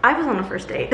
I was on a first date.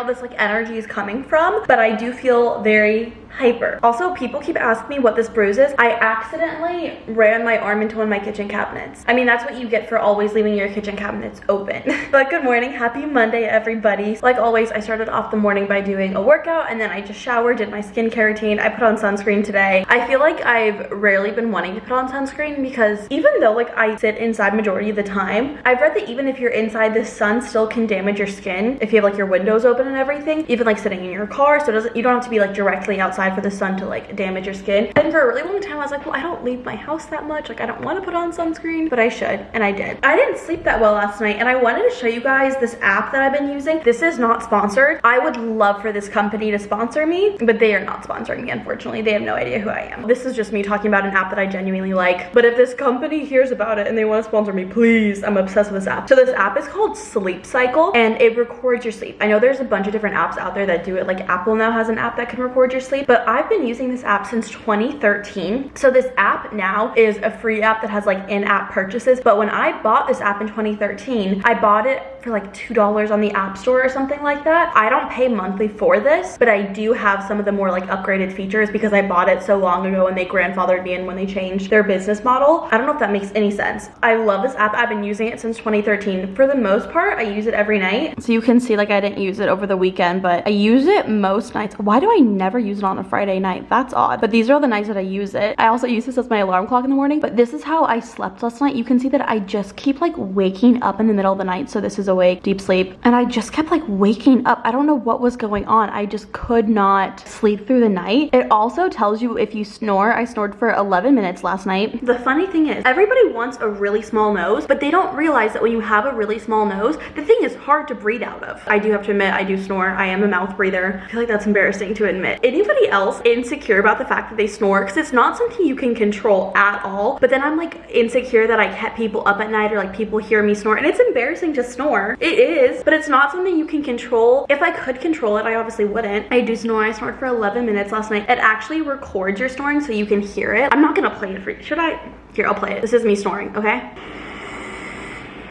This like energy is coming from, but I do feel very hyper. Also, people keep asking me what this bruise is. I accidentally ran my arm into one of my kitchen cabinets. I mean, that's what you get for always leaving your kitchen cabinets open. But good morning, happy Monday, everybody. Like always, I started off the morning by doing a workout, and then I just showered, did my skincare routine. I put on sunscreen today. I feel like I've rarely been wanting to put on sunscreen because even though like I sit inside majority of the time, I've read that even if you're inside, the sun still can damage your skin if you have like your windows open and everything, even like sitting in your car. So you don't have to be like directly outside for the sun to like damage your skin. And for a really long time I was like, well, I don't leave my house that much, like I don't want to put on sunscreen, but I should, and I did. I didn't sleep that well last night, and I wanted to show you guys this app that I've been using. This is not sponsored. I would love for this company to sponsor me, but they are not sponsoring me, unfortunately. They have no idea who I am. This is just me talking about an app that I genuinely like, but if this company hears about it and they want to sponsor me, please, I'm obsessed with this app. So this app is called Sleep Cycle, and it records your sleep. I know there's a bunch of different apps out there that do it, like Apple now has an app that can record your sleep, but I've been using this app since 2013. So this app now is a free app that has like in-app purchases, but when I bought this app in 2013, I bought it for like $2 on the App Store or something like that. I don't pay monthly for this, but I do have some of the more like upgraded features because I bought it so long ago and they grandfathered me in when they changed their business model. I don't know if that makes any sense. I love this app. I've been using it since 2013. For the most part, I use it every night. So you can see like I didn't use it over the weekend, but I use it most nights. Why do I never use it on a Friday night? That's odd. But these are all the nights that I use it. I also use this as my alarm clock in the morning, but this is how I slept last night. You can see that I just keep like waking up in the middle of the night. So this is awake, deep sleep, and I just kept like waking up. I don't know what was going on. I just could not sleep through the night. It also tells you if you snore. I snored for 11 minutes last night. The funny thing is, everybody wants a really small nose, but they don't realize that when you have a really small nose, the thing is hard to breathe out of. I do have to admit, I do snore. I am a mouth breather. I feel like that's embarrassing to admit. Anybody else insecure about the fact that they snore? Because it's not something you can control at all, but then I'm like insecure that I kept people up at night or like people hear me snore, and it's embarrassing to snore. It is, but it's not something you can control. If I could control it, I obviously wouldn't. I do snore. I snored for 11 minutes last night. It actually records your snoring so you can hear it. I'm not gonna play it for you. Should I? Here, I'll play it. This is me snoring, okay?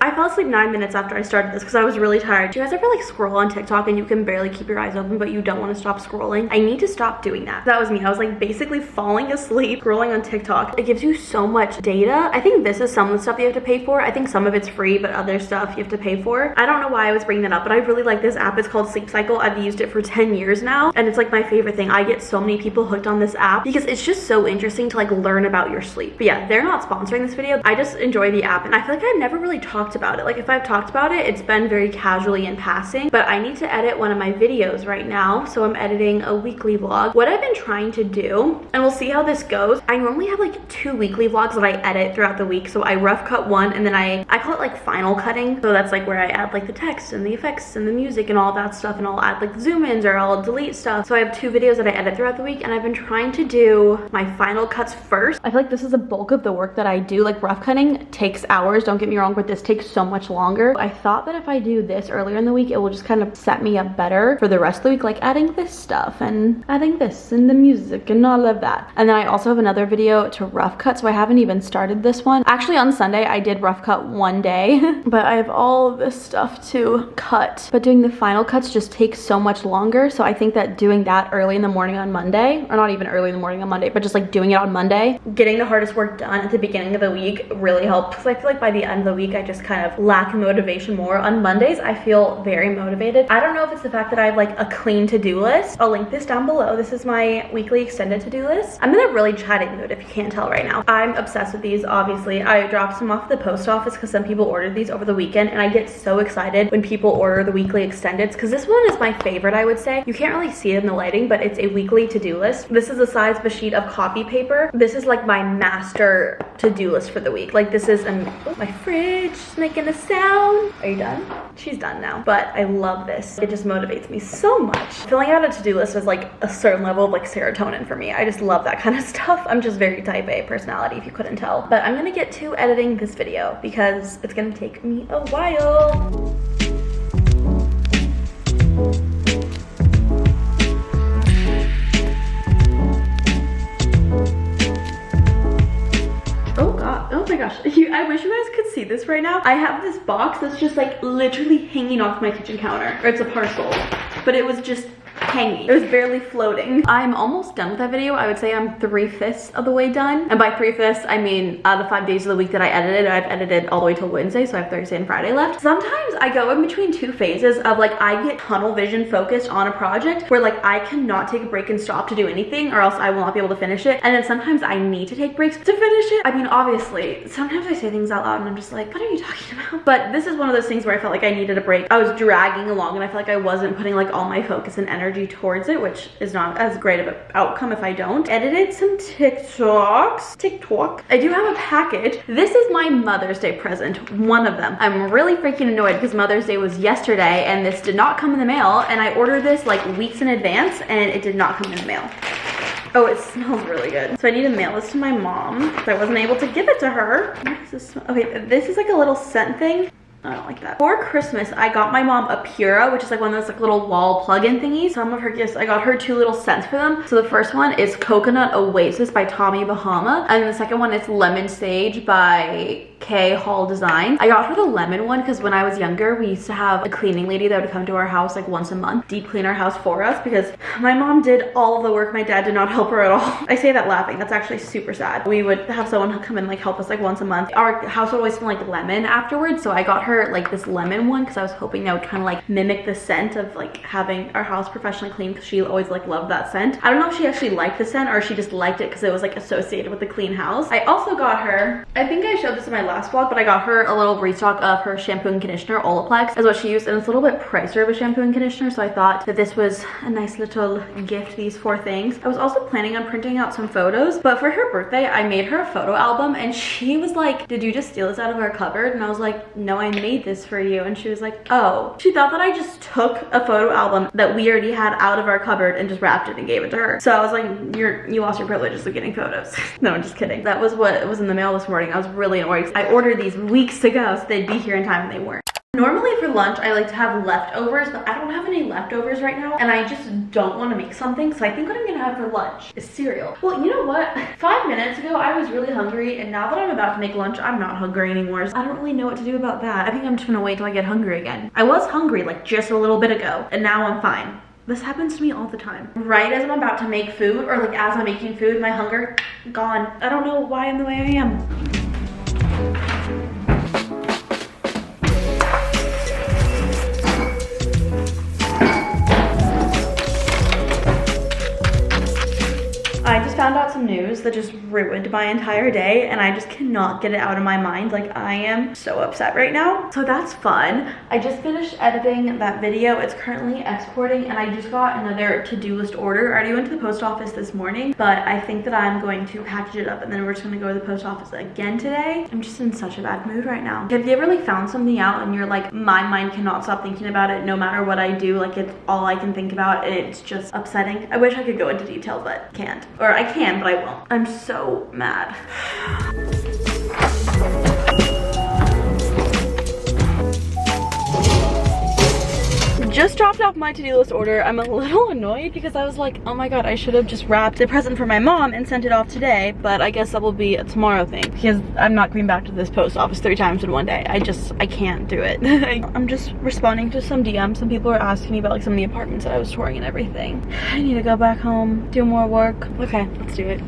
I fell asleep 9 minutes after I started this because I was really tired. Do you guys ever like scroll on TikTok and you can barely keep your eyes open but you don't want to stop scrolling? I need to stop doing that. That was me. I was like basically falling asleep scrolling on TikTok. It gives you so much data. I think this is some of the stuff you have to pay for. I think some of it's free, but other stuff you have to pay for. I don't know why I was bringing that up, but I really like this app. It's called Sleep Cycle. I've used it for 10 years now, and it's like my favorite thing. I get so many people hooked on this app because it's just so interesting to like learn about your sleep. But yeah, they're not sponsoring this video. I just enjoy the app, and I feel like I've never really talked about it. Like if I've talked about it, it's been very casually in passing, but I need to edit one of my videos right now. So I'm editing a weekly vlog. What I've been trying to do, and we'll see how this goes, I normally have like 2 weekly vlogs that I edit throughout the week. So I rough cut one, and then I call it like final cutting. So that's like where I add like the text and the effects and the music and all that stuff, and I'll add like zoom ins or I'll delete stuff. So I have 2 videos that I edit throughout the week, and I've been trying to do my final cuts first. I feel like this is the bulk of the work that I do. Like rough cutting takes hours, don't get me wrong, but this takes so much longer. I thought that if I do this earlier in the week, it will just kind of set me up better for the rest of the week, like adding this stuff and adding this and the music and all of that. And then I also have another video to rough cut, so I haven't even started this one. Actually on Sunday I did rough cut one day, but I have all of this stuff to cut. But doing the final cuts just takes so much longer, so I think that doing that early in the morning on Monday, or not even early in the morning on Monday, but just like doing it on Monday, getting the hardest work done at the beginning of the week really helps. Because I feel like by the end of the week I just kind of lack motivation more. On Mondays I feel very motivated. I don't know if it's the fact that I have like a clean to-do list. I'll link this down below. This is my weekly extended to-do list. I'm in a really chatty mood if you can't tell right now. I'm obsessed with these. Obviously I dropped some off at the post office because some people ordered these over the weekend, and I get so excited when people order the weekly extendeds because this one is my favorite. I would say you can't really see it in the lighting, but it's a weekly to-do list. This is the size of a sheet of copy paper. This is like my master to-do list for the week. Like this is my fridge, my making a sound. Are you done? She's done now. But I love this. It just motivates me so much. Filling out a to-do list is like a certain level of like serotonin for me. I just love that kind of stuff. I'm just very type A personality, if you couldn't tell. But I'm gonna get to editing this video because it's gonna take me a while. Oh my gosh, I wish you guys could see this right now. I have this box that's just like literally hanging off my kitchen counter. Or it's a parcel, but it was just hanging. It was barely floating. I'm almost done with that video. I would say I'm 3/5 of the way done. And by 3/5, I mean out of the 5 days of the week that I edited, I've edited all the way till Wednesday, so I have Thursday and Friday left. Sometimes I go in between two phases of like, I get tunnel vision focused on a project where like I cannot take a break and stop to do anything or else I will not be able to finish it. And then sometimes I need to take breaks to finish it. I mean, obviously, sometimes I say things out loud and I'm just like, what are you talking about? But this is one of those things where I felt like I needed a break. I was dragging along and I felt like I wasn't putting like all my focus and energy towards it, which is not as great of an outcome if I don't. Edited some TikTok. I do have a package. This is my Mother's Day present, one of them. I'm really freaking annoyed because Mother's Day was yesterday and this did not come in the mail, and I ordered this like weeks in advance and it did not come in the mail. Oh, it smells really good. So I need to mail this to my mom because I wasn't able to give it to her. What does this smell? Okay, this is like a little scent thing. I don't like that. For Christmas, I got my mom a Pura, which is like one of those like little wall plug-in thingies. Some of her gifts, I got her 2 little scents for them. So the first one is Coconut Oasis by Tommy Bahama. And the second one is Lemon Sage by K Hall Design. I got her the lemon one because when I was younger, we used to have a cleaning lady that would come to our house like once a month, deep clean our house for us because my mom did all of the work. My dad did not help her at all. I say that laughing. That's actually super sad. We would have someone come and like help us like once a month. Our house would always smell like lemon afterwards. So I got her like this lemon one because I was hoping that would kind of like mimic the scent of like having our house professionally cleaned because she always like loved that scent. I don't know if she actually liked the scent or she just liked it because it was like associated with the clean house. I also got her, I think I showed this in my last vlog, but I got her a little restock of her shampoo and conditioner. Olaplex is what she used, and it's a little bit pricier of a shampoo and conditioner, so I thought that this was a nice little gift, these 4 things. I was also planning on printing out some photos, but for her birthday I made her a photo album and she was like, did you just steal this out of our cupboard? And I was like, no, I made this for you. And she was like, oh. She thought that I just took a photo album that we already had out of our cupboard and just wrapped it and gave it to her. So I was like, you lost your privileges of getting photos. No, I'm just kidding. That was what was in the mail this morning. I was really annoyed. I ordered these weeks ago so they'd be here in time and they weren't. Normally for lunch, I like to have leftovers, but I don't have any leftovers right now, and I just don't want to make something, so I think what I'm gonna have for lunch is cereal. Well, you know what? 5 minutes ago, I was really hungry, and now that I'm about to make lunch, I'm not hungry anymore, so I don't really know what to do about that. I think I'm just gonna wait till I get hungry again. I was hungry, like, just a little bit ago, and now I'm fine. This happens to me all the time. Right as I'm about to make food, or like as I'm making food, my hunger, gone. I don't know why I'm the way I am. I just found out some news that just ruined my entire day and I just cannot get it out of my mind. Like, I am so upset right now. So that's fun. I just finished editing that video. It's currently exporting and I just got another to-do list order. I already went to the post office this morning, but I think that I'm going to package it up and then we're just gonna go to the post office again today. I'm just in such a bad mood right now. Have you ever like found something out and you're like, my mind cannot stop thinking about it no matter what I do? Like, it's all I can think about and it's just upsetting. I wish I could go into detail, but can't. Or I can, but I won't. I'm so mad. Just dropped off my to-do list order. I'm a little annoyed because I was like, oh my god, I should have just wrapped the present for my mom and sent it off today, but I guess that will be a tomorrow thing because I'm not going back to this post office 3 times in one day. I can't do it. I'm just responding to some DMs. Some people are asking me about like some of the apartments that I was touring and everything. I need to go back home, do more work. Okay, let's do it.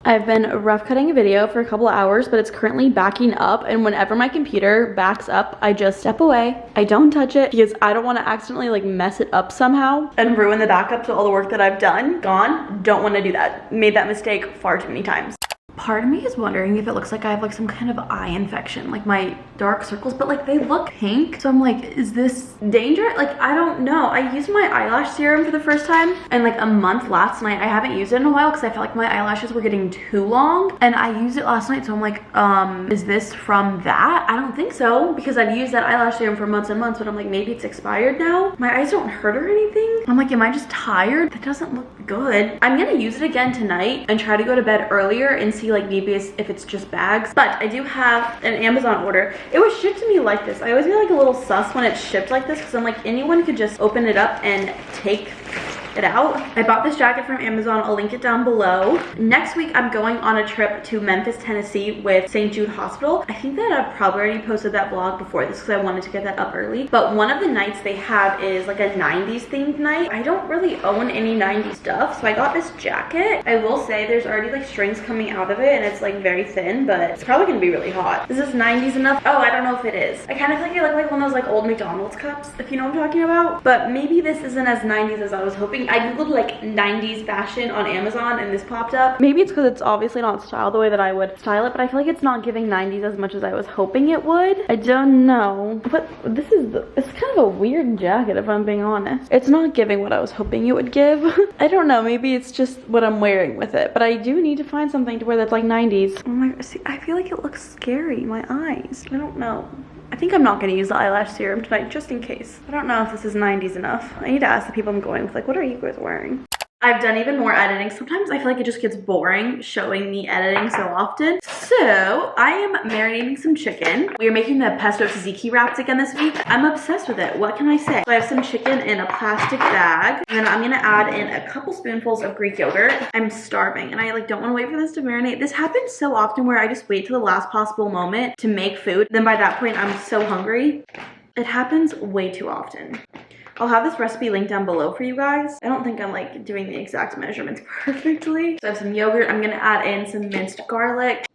I've been rough cutting a video for a couple of hours, but it's currently backing up, and whenever my computer backs up, I just step away. I don't touch it because I don't want to accidentally like mess it up somehow and ruin the backup to all the work that I've done. Gone. Don't want to do that. Made that mistake far too many times. Part of me is wondering if it looks like I have like some kind of eye infection, like my dark circles, but like they look pink. So I'm like, is this dangerous? Like, I don't know. I used my eyelash serum for the first time in like a month last night. I haven't used it in a while because I felt like my eyelashes were getting too long, and I used it last night. So I'm like, is this from that? I don't think so, because I've used that eyelash serum for months and months, but I'm like, maybe it's expired now. My eyes don't hurt or anything. I'm like, am I just tired? That doesn't look good. I'm gonna use it again tonight and try to go to bed earlier and see like maybe if it's just bags. But I do have an Amazon order. It was shipped to me like this. I always get like a little sus when it's shipped like this, because I'm like, anyone could just open it up and take it out. I bought this jacket from Amazon. I'll link it down below. Next week, I'm going on a trip to Memphis, Tennessee with St. Jude Hospital. I think that I've probably already posted that vlog before this because I wanted to get that up early. But one of the nights they have is like a 90s themed night. I don't really own any 90s stuff, so I got this jacket. I will say there's already like strings coming out of it and it's like very thin, but it's probably gonna be really hot. Is this 90s enough? Oh, I don't know if it is. I kind of feel like it looked like one of those like old McDonald's cups, if you know what I'm talking about. But maybe this isn't as 90s as I was hoping. I googled like 90s fashion on Amazon and this popped up. Maybe it's because it's obviously not styled the way that I would style it, but I feel like it's not giving 90s as much as I was hoping it would. I don't know. But this is, it's kind of a weird jacket if I'm being honest. It's not giving what I was hoping it would give. I don't know, maybe it's just what I'm wearing with it, but I do need to find something to wear that's like 90s. Oh my, see, I feel like it looks scary, my eyes. I don't know. I think I'm not going to use the eyelash serum tonight just in case. I don't know if this is 90s enough. I need to ask the people I'm going with, like, what are you guys wearing? I've done even more editing. Sometimes I feel like it just gets boring showing me editing so often. So I am marinating some chicken. We are making the pesto tzatziki wraps again this week. I'm obsessed with it. What can I say? So I have some chicken in a plastic bag. And then I'm gonna add in a couple spoonfuls of Greek yogurt. I'm starving and I like don't want to wait for this to marinate. This happens so often where I just wait till the last possible moment to make food. Then by that point I'm so hungry. It happens way too often. I'll have this recipe linked down below for you guys. I don't think I'm like doing the exact measurements perfectly. So I have some yogurt. I'm gonna add in some minced garlic.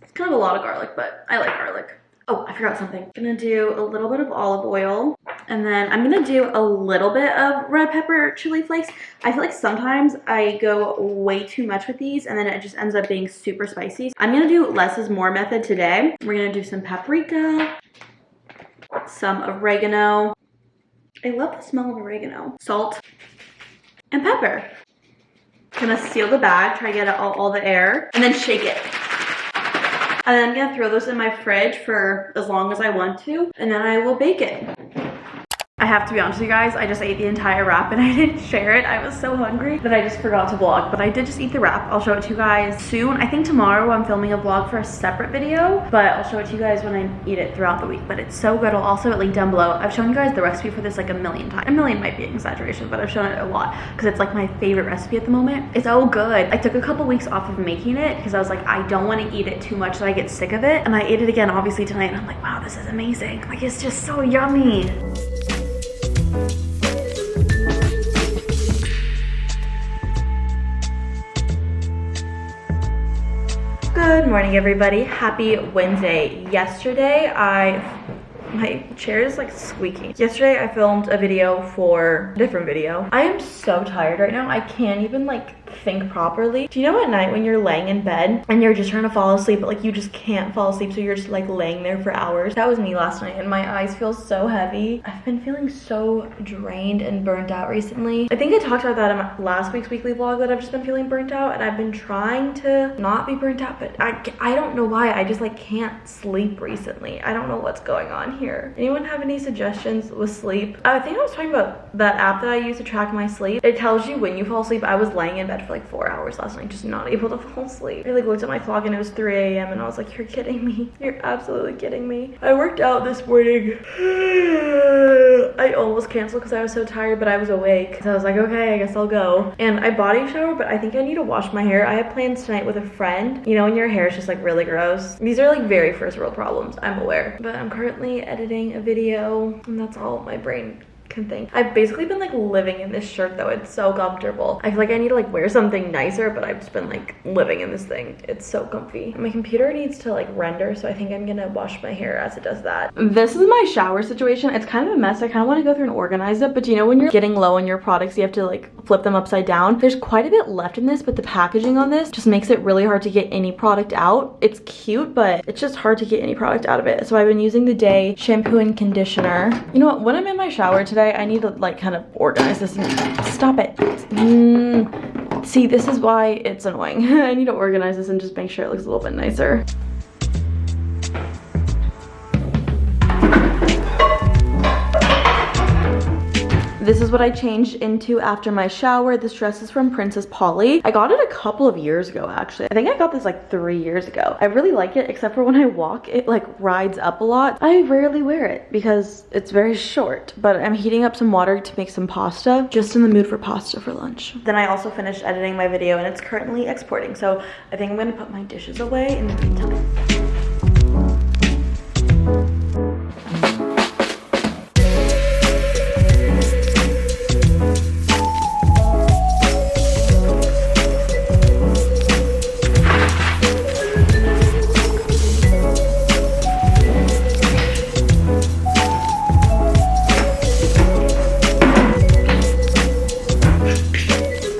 It's kind of a lot of garlic, but I like garlic. Oh, I forgot something. I'm gonna do a little bit of olive oil. And then I'm gonna do a little bit of red pepper chili flakes. I feel like sometimes I go way too much with these and then it just ends up being super spicy. I'm gonna do less is more method today. We're gonna do some paprika, some oregano. I love the smell of oregano. Salt and pepper. I'm gonna seal the bag, try to get out all the air, and then shake it. And then I'm gonna throw those in my fridge for as long as I want to, and then I will bake it. I have to be honest with you guys, I just ate the entire wrap and I didn't share it. I was so hungry that I just forgot to vlog, but I did just eat the wrap. I'll show it to you guys soon. I think tomorrow I'm filming a vlog for a separate video, but I'll show it to you guys when I eat it throughout the week. But it's so good. I'll also link down below. I've shown you guys the recipe for this like a million times. A million might be an exaggeration, but I've shown it a lot because it's like my favorite recipe at the moment. It's so good. I took a couple weeks off of making it because I was like, I don't want to eat it too much so I get sick of it. And I ate it again obviously tonight and I'm like, wow, this is amazing. Like it's just so yummy. Good morning, everybody. Happy Wednesday. Yesterday, my chair is like squeaking. Yesterday, I filmed a video for a different video. I am so tired right now. I can't even like think properly. Do you know at night when you're laying in bed and you're just trying to fall asleep, but like you just can't fall asleep, so you're just like laying there for hours? That was me last night and my eyes feel so heavy. I've been feeling so drained and burnt out recently. I think I talked about that in my last week's weekly vlog, that I've just been feeling burnt out and I've been trying to not be burnt out, but I don't know why. I just like can't sleep recently. I don't know what's going on here. Anyone have any suggestions with sleep? I think I was talking about that app that I use to track my sleep. It tells you when you fall asleep. I was laying in bed for like 4 hours last night, just not able to fall asleep. I like looked at my clock and it was 3 a.m. and I was like, you're kidding me. You're absolutely kidding me. I worked out this morning. I almost canceled because I was so tired, but I was awake. So I was like, okay, I guess I'll go. And I body showered, but I think I need to wash my hair. I have plans tonight with a friend. You know, when your hair is just like really gross. These are like very first world problems, I'm aware. But I'm currently editing a video and that's all my brain can think. I've basically been like living in this shirt though. It's so comfortable. I feel like I need to like wear something nicer, but I've just been like living in this thing. It's so comfy. My computer needs to like render, so I think I'm gonna wash my hair as it does that. This is my shower situation. It's kind of a mess. I kind of want to go through and organize it, but you know when you're getting low on your products, you have to like flip them upside down. There's quite a bit left in this, but the packaging on this just makes it really hard to get any product out. It's cute, but it's just hard to get any product out of it. So I've been using the Day shampoo and conditioner. You know what, when I'm in my shower today, I need to like kind of organize this and stop it. See, this is why it's annoying. I need to organize this and just make sure it looks a little bit nicer. This is what I changed into after my shower. This dress is from Princess Polly. I got it a couple of years ago, actually. I think I got this like 3 years ago. I really like it, except for when I walk, it like rides up a lot. I rarely wear it because it's very short, but I'm heating up some water to make some pasta. Just in the mood for pasta for lunch. Then I also finished editing my video and it's currently exporting. So I think I'm gonna put my dishes away in the meantime.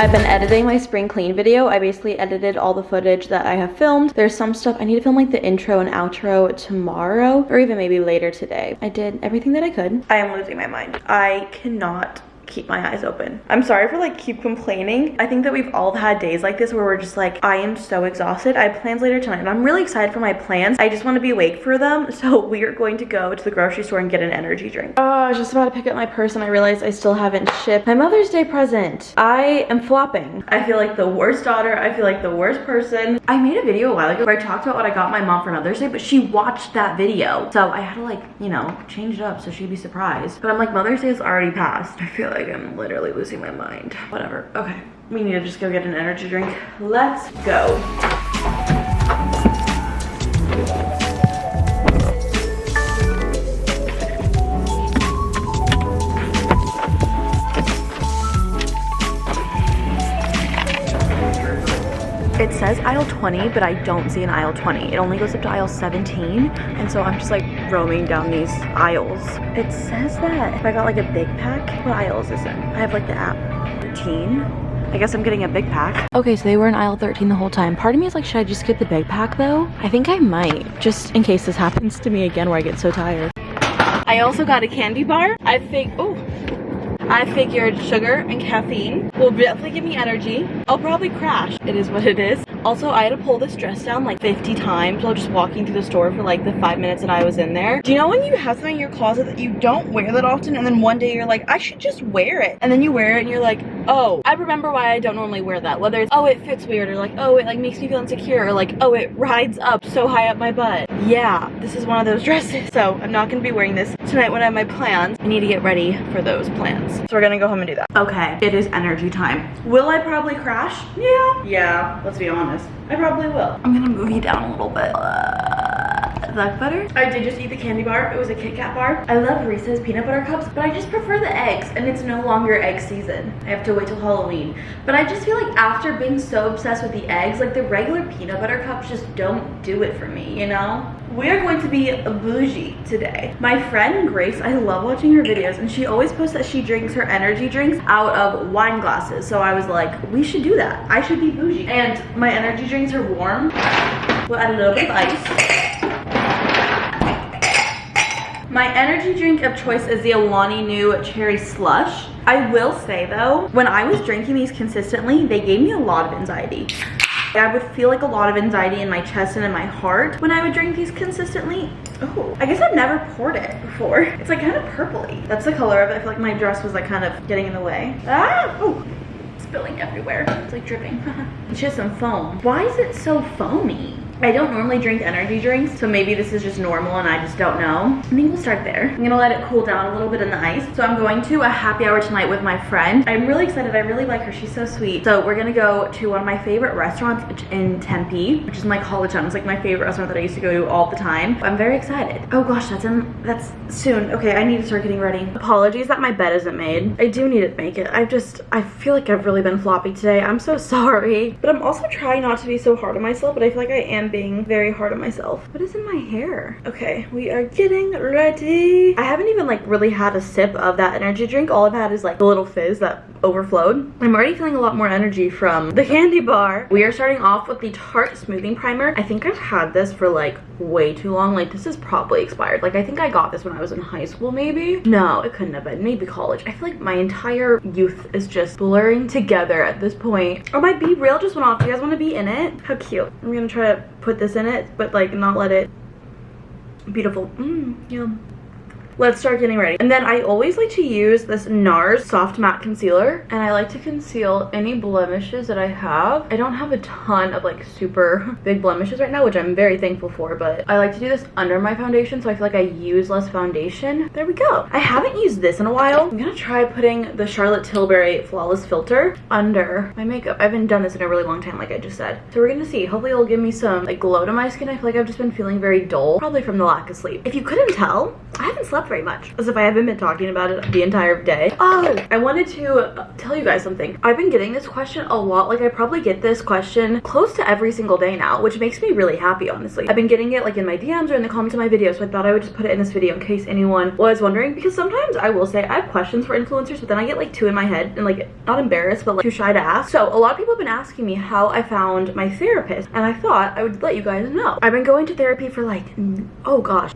I've been editing my spring clean video. I basically edited all the footage that I have filmed. There's some stuff I need to film, like the intro and outro tomorrow, or even maybe later today. I did everything that I could. I am losing my mind. I cannot keep my eyes open. I'm sorry for like keep complaining. I think that we've all had days like this where we're just like, I am so exhausted. I have plans later tonight and I'm really excited for my plans. I just want to be awake for them. So we are going to go to the grocery store and get an energy drink. Oh, I was just about to pick up my purse and I realized I still haven't shipped my Mother's Day present. I am flopping. I feel like the worst daughter. I feel like the worst person. I made a video a while ago where I talked about what I got my mom for Mother's Day, but she watched that video. So I had to like, you know, change it up so she'd be surprised. But I'm like, Mother's Day is already passed. I feel like I'm literally losing my mind. Whatever. Okay. We need to just go get an energy drink. Let's go. It says aisle 20, but I don't see an aisle 20. It only goes up to aisle 17. And so I'm just like roaming down these aisles. It says that if I got like a big pack, what aisle is this in? I have like the app. 13. I guess I'm getting a big pack. Okay, so they were in aisle 13 the whole time. Part of me is like, should I just get the big pack though? I think I might, just in case this happens to me again where I get so tired. I also got a candy bar. I figured sugar and caffeine will definitely give me energy. I'll probably crash. It is what it is. Also, I had to pull this dress down like 50 times while just walking through the store for like the 5 minutes that I was in there. Do you know when you have something in your closet that you don't wear that often and then one day you're like, I should just wear it. And then you wear it and you're like, oh, I remember why I don't normally wear that. Whether it's, oh, it fits weird, or like, oh, it like makes me feel insecure, or like, oh, it rides up so high up my butt. Yeah, this is one of those dresses. So I'm not gonna be wearing this tonight when I have my plans. I need to get ready for those plans. So we're gonna go home and do that. Okay, it is energy time. Will I probably crash? Yeah, let's be honest. I probably will. I'm gonna move you down a little bit. Is that better? I did just eat the candy bar. It was a Kit Kat bar. I love Reese's peanut butter cups, but I just prefer the eggs, and it's no longer egg season. I have to wait till Halloween. But I just feel like after being so obsessed with the eggs, like the regular peanut butter cups just don't do it for me, you know? We are going to be bougie today. My friend Grace, I love watching her videos, and she always posts that she drinks her energy drinks out of wine glasses. So I was like, we should do that. I should be bougie. And my energy drinks are warm. We'll add a little bit of ice. My energy drink of choice is the Alani Nu Cherry Slush. I will say though, when I was drinking these consistently, they gave me a lot of anxiety. I would feel like a lot of anxiety in my chest and in my heart when I would drink these consistently. Oh, I guess I've never poured it before. It's like kind of purpley. That's the color of it. I feel like my dress was like kind of getting in the way. Ah, oh, spilling everywhere. It's like dripping. It's just some foam. Why is it so foamy? I don't normally drink energy drinks, so maybe this is just normal and I just don't know. I think we'll start there. I'm gonna let it cool down a little bit in the ice. So I'm going to a happy hour tonight with my friend. I'm really excited. I really like her. She's so sweet. So we're gonna go to one of my favorite restaurants in Tempe, which is my college town. It's like my favorite restaurant that I used to go to all the time. I'm very excited. Oh gosh, that's soon. Okay, I need to start getting ready. Apologies that my bed isn't made. I do need to make it. I feel like I've really been floppy today. I'm so sorry. But I'm also trying not to be so hard on myself, but I feel like I am I'm being very hard on myself. What is in my hair? Okay, we are getting ready. I haven't even like really had a sip of that energy drink. All I've had is like the little fizz that overflowed. I'm already feeling a lot more energy from the candy bar. We are starting off with the Tarte Smoothing Primer. I think I've had this for like way too long. Like this is probably expired. Like I think I got this when I was in high school maybe. No, it couldn't have been. Maybe college. I feel like my entire youth is just blurring together at this point. Oh, my Be Real just went off. Do you guys want to be in it? How cute. I'm gonna try to put this in it, but like not let it. Beautiful. Yum. Let's start getting ready. And then I always like to use this NARS Soft Matte Concealer, and I like to conceal any blemishes that I have. I don't have a ton of like super big blemishes right now, which I'm very thankful for, but I like to do this under my foundation so I feel like I use less foundation. There we go. I haven't used this in a while. I'm gonna try putting the Charlotte Tilbury Flawless Filter under my makeup. I haven't done this in a really long time, like I just said. So we're gonna see. Hopefully it'll give me some like glow to my skin. I feel like I've just been feeling very dull, probably from the lack of sleep. If you couldn't tell, I haven't slept very much, as if I haven't been talking about it the entire day. Oh, I wanted to tell you guys something. I've been getting this question a lot. Like I probably get this question close to every single day now, which makes me really happy, honestly. I've been getting it like in my DMs or in the comments of my videos, so I thought I would just put it in this video in case anyone was wondering, because sometimes I will say I have questions for influencers, but then I get like two in my head and like not embarrassed, but like too shy to ask. So a lot of people have been asking me how I found my therapist, and I thought I would let you guys know. I've been going to therapy for like, oh gosh,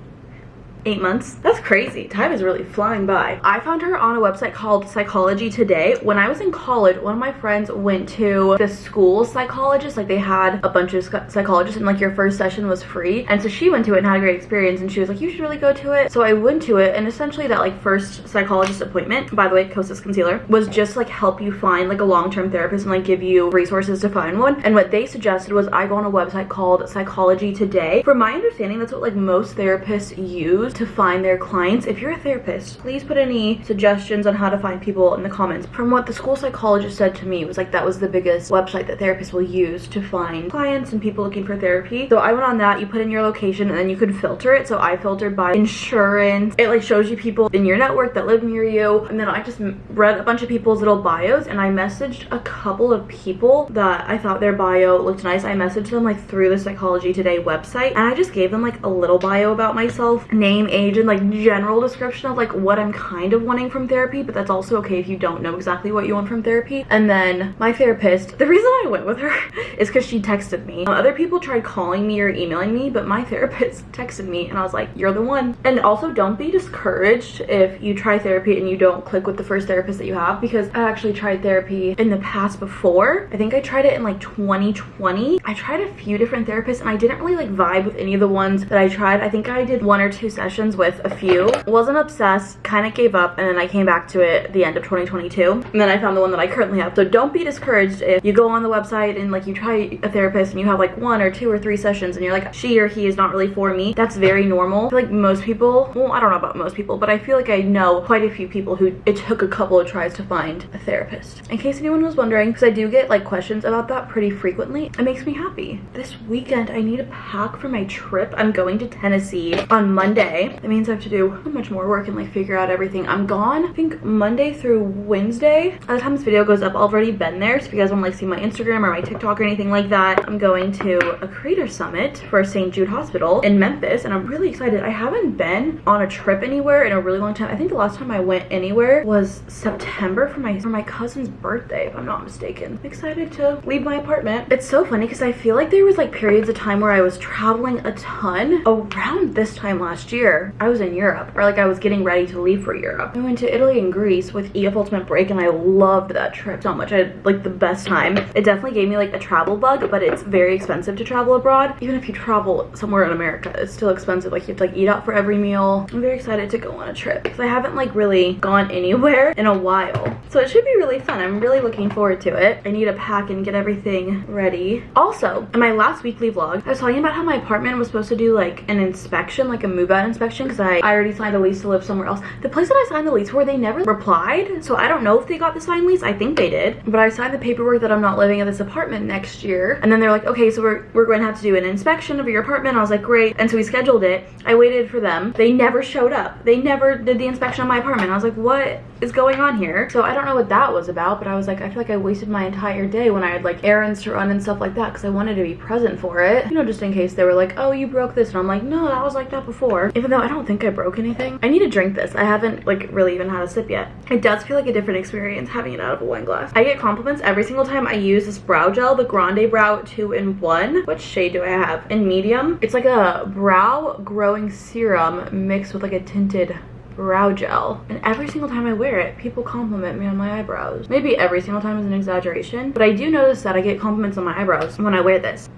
8 months. That's crazy. Time is really flying by. I found her on a website called Psychology Today. When I was in college, one of my friends went to the school psychologist. Like they had a bunch of psychologists, and like your first session was free. And so she went to it and had a great experience, and she was like, you should really go to it. So I went to it, and essentially that like first psychologist appointment, by the way, Kosas Concealer, was just like help you find like a long-term therapist and like give you resources to find one. And what they suggested was I go on a website called Psychology Today. From my understanding, that's what like most therapists use to find their clients. If you're a therapist, please put any suggestions on how to find people in the comments. From what the school psychologist said to me, was like that was the biggest website that therapists will use to find clients and people looking for therapy. So I went on that. You put in your location and then you could filter it. So I filtered by insurance. It like shows you people in your network that live near you. And then I just read a bunch of people's little bios, and I messaged a couple of people that I thought their bio looked nice. I messaged them like through the Psychology Today website, and I just gave them like a little bio about myself, name, age, and like general description of like what I'm kind of wanting from therapy, but that's also okay if you don't know exactly what you want from therapy. And then my therapist, the reason I went with her is because she texted me. Other people tried calling me or emailing me, but my therapist texted me, and I was like, you're the one. And also, don't be discouraged if you try therapy and you don't click with the first therapist that you have, because I actually tried therapy in the past before. I think I tried it in like 2020. I tried a few different therapists, and I didn't really like vibe with any of the ones that I tried. I think I did 1 or 2 sessions with a few. Wasn't obsessed, kind of gave up, and then I came back to it at the end of 2022, and then I found the one that I currently have. So don't be discouraged if you go on the website and like you try a therapist and you have like 1 or 2 or 3 sessions and you're like, she or he is not really for me. That's very normal. I feel like most people, well, I don't know about most people, but I feel like I know quite a few people who it took a couple of tries to find a therapist. In case anyone was wondering, because I do get like questions about that pretty frequently, it makes me happy. This weekend I need to pack for my trip. I'm going to Tennessee on Monday. That means I have to do so much more work and like figure out everything. I'm gone, I think Monday through Wednesday. By the time this video goes up, I've already been there. So if you guys want to like see my Instagram or my TikTok or anything like that, I'm going to a creator summit for St. Jude Hospital in Memphis, and I'm really excited. I haven't been on a trip anywhere in a really long time. I think the last time I went anywhere was September for my cousin's birthday, if I'm not mistaken. I'm excited to leave my apartment. It's so funny because I feel like there was like periods of time where I was traveling a ton. Around this time last year, I was in Europe, or like I was getting ready to leave for Europe. I went to Italy and Greece with EF Ultimate Break, and I loved that trip so much. I had like the best time. It definitely gave me like a travel bug, but it's very expensive to travel abroad. Even if you travel somewhere in America, it's still expensive. Like you have to like eat out for every meal. I'm very excited to go on a trip because I haven't like really gone anywhere in a while. So it should be really fun. I'm really looking forward to it. I need to pack and get everything ready. Also, in my last weekly vlog, I was talking about how my apartment was supposed to do like an inspection, like a move-out inspection because I already signed a lease to live somewhere else. The place that I signed the lease for, they never replied, so I don't know if they got the signed lease. I think they did, but I signed the paperwork that I'm not living in this apartment next year. And then they're like, okay, so we're going to have to do an inspection of your apartment. I was like, great. And so we scheduled it. I waited for them. They never showed up. They never did the inspection of my apartment. I was like, what is going on here? So I don't know what that was about, but I was like, I feel like I wasted my entire day when I had like errands to run and stuff like that because I wanted to be present for it, you know, just in case they were like, oh, you broke this, and I'm like, no, that was like that before, even though I don't think I broke anything. I need to drink this. I haven't like really even had a sip yet. It does feel like a different experience having it out of a wine glass. I get compliments every single time I use this brow gel, the Grande Brow 2-in-1. What shade do I have? In medium. It's like a brow growing serum mixed with like a tinted brow gel, and every single time I wear it, people compliment me on my eyebrows. Maybe every single time is an exaggeration, but I do notice that I get compliments on my eyebrows when I wear this.